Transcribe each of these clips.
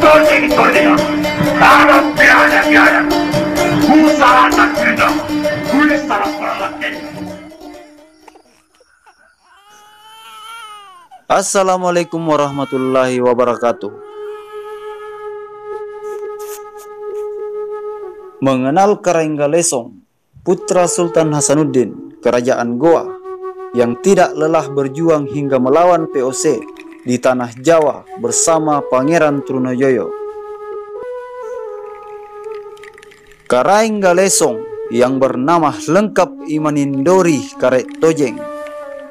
Tolong, harap biaya. Usaha tak kena, kulis salah perlahan. Assalamualaikum warahmatullahi wabarakatuh. Mengenal Karanggalesong, putra Sultan Hasanuddin, Kerajaan Goa, yang tidak lelah berjuang hingga melawan POC di tanah Jawa bersama Pangeran Trunojoyo. Karanggalesong yang bernama lengkap Imanindori Karek Tojeng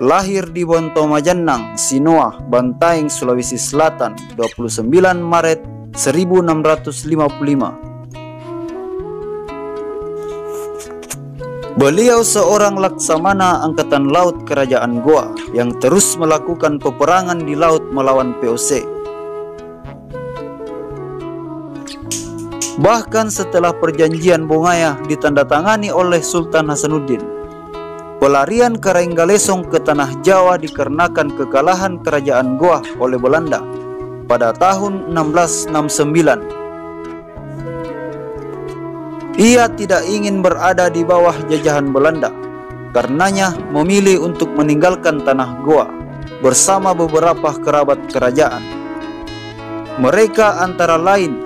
lahir di Bontomajannang, Sinoa, Bantaeng, Sulawesi Selatan 29 Maret 1655. Beliau seorang laksamana Angkatan Laut Kerajaan Goa yang terus melakukan peperangan di laut melawan POC. Bahkan setelah perjanjian Bongaya ditandatangani oleh Sultan Hasanuddin, pelarian Karanggalesong ke tanah Jawa dikarenakan kekalahan Kerajaan Goa oleh Belanda pada tahun 1669. Ia tidak ingin berada di bawah jajahan Belanda, karenanya memilih untuk meninggalkan tanah Goa bersama beberapa kerabat kerajaan. Mereka antara lain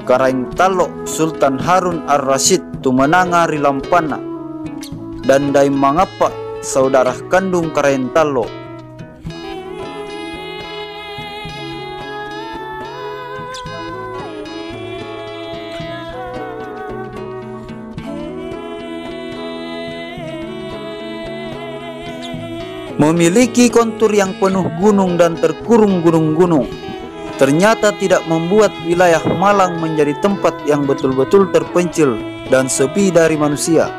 Karangtalo Sultan Harun Ar-Rasyid Tumenanga Rilampana dan Daim Mangapa, saudara kandung Karangtalo. Memiliki kontur yang penuh gunung dan terkurung gunung-gunung, ternyata tidak membuat wilayah Malang menjadi tempat yang betul-betul terpencil dan sepi dari manusia.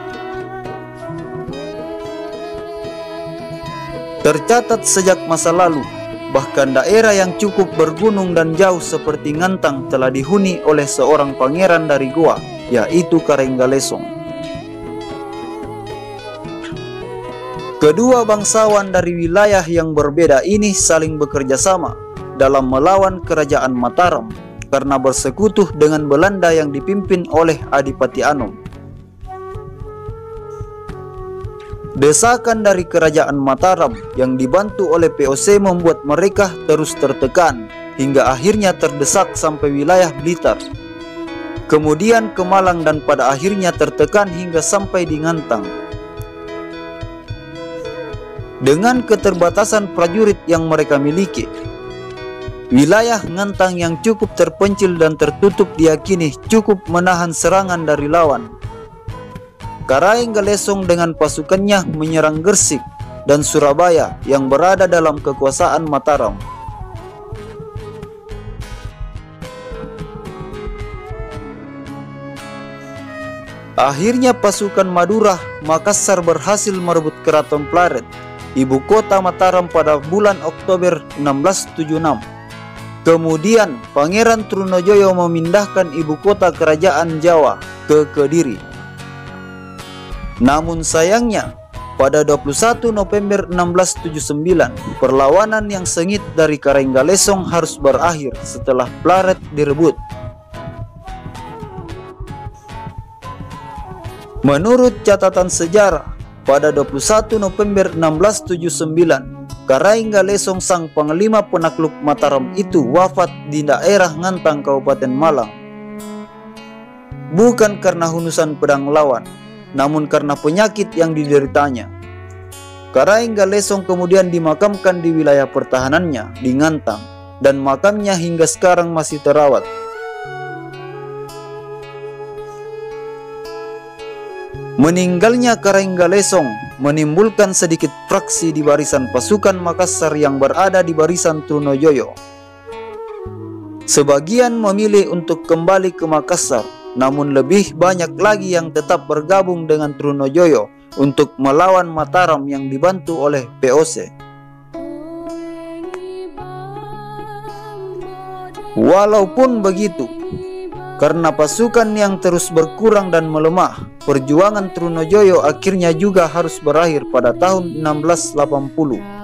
Tercatat sejak masa lalu, bahkan daerah yang cukup bergunung dan jauh seperti Ngantang telah dihuni oleh seorang pangeran dari Goa, yaitu Karanggalesong. Kedua bangsawan dari wilayah yang berbeda ini saling bekerja sama dalam melawan Kerajaan Mataram karena bersekutu dengan Belanda yang dipimpin oleh Adipati Anom. Desakan dari Kerajaan Mataram yang dibantu oleh POC membuat mereka terus tertekan hingga akhirnya terdesak sampai wilayah Blitar, kemudian ke Malang dan pada akhirnya tertekan hingga sampai di Ngantang. Dengan keterbatasan prajurit yang mereka miliki, wilayah Ngantang yang cukup terpencil dan tertutup diyakini cukup menahan serangan dari lawan. Karanggalesong dengan pasukannya menyerang Gresik dan Surabaya yang berada dalam kekuasaan Mataram. Akhirnya pasukan Madura Makassar berhasil merebut Keraton Plaret, ibu kota Mataram, pada bulan Oktober 1676. Kemudian Pangeran Trunojoyo memindahkan ibu kota kerajaan Jawa ke Kediri. Namun sayangnya, pada 21 November 1679, perlawanan yang sengit dari Karanggalesong harus berakhir setelah Plaret direbut. Menurut catatan sejarah, pada 21 November 1679, Karanggalesong sang panglima penakluk Mataram itu wafat di daerah Ngantang, Kabupaten Malang. Bukan karena hundusan pedang lawan, namun karena penyakit yang dideritanya. Karanggalesong kemudian dimakamkan di wilayah pertahanannya di Ngantang, dan makamnya hingga sekarang masih terawat. Meninggalnya Karanggalesong menimbulkan sedikit fraksi di barisan pasukan Makassar yang berada di barisan Trunojoyo. Sebagian memilih untuk kembali ke Makassar, namun lebih banyak lagi yang tetap bergabung dengan Trunojoyo untuk melawan Mataram yang dibantu oleh POC. Walaupun begitu, karena pasukan yang terus berkurang dan melemah, perjuangan Trunojoyo akhirnya juga harus berakhir pada tahun 1680.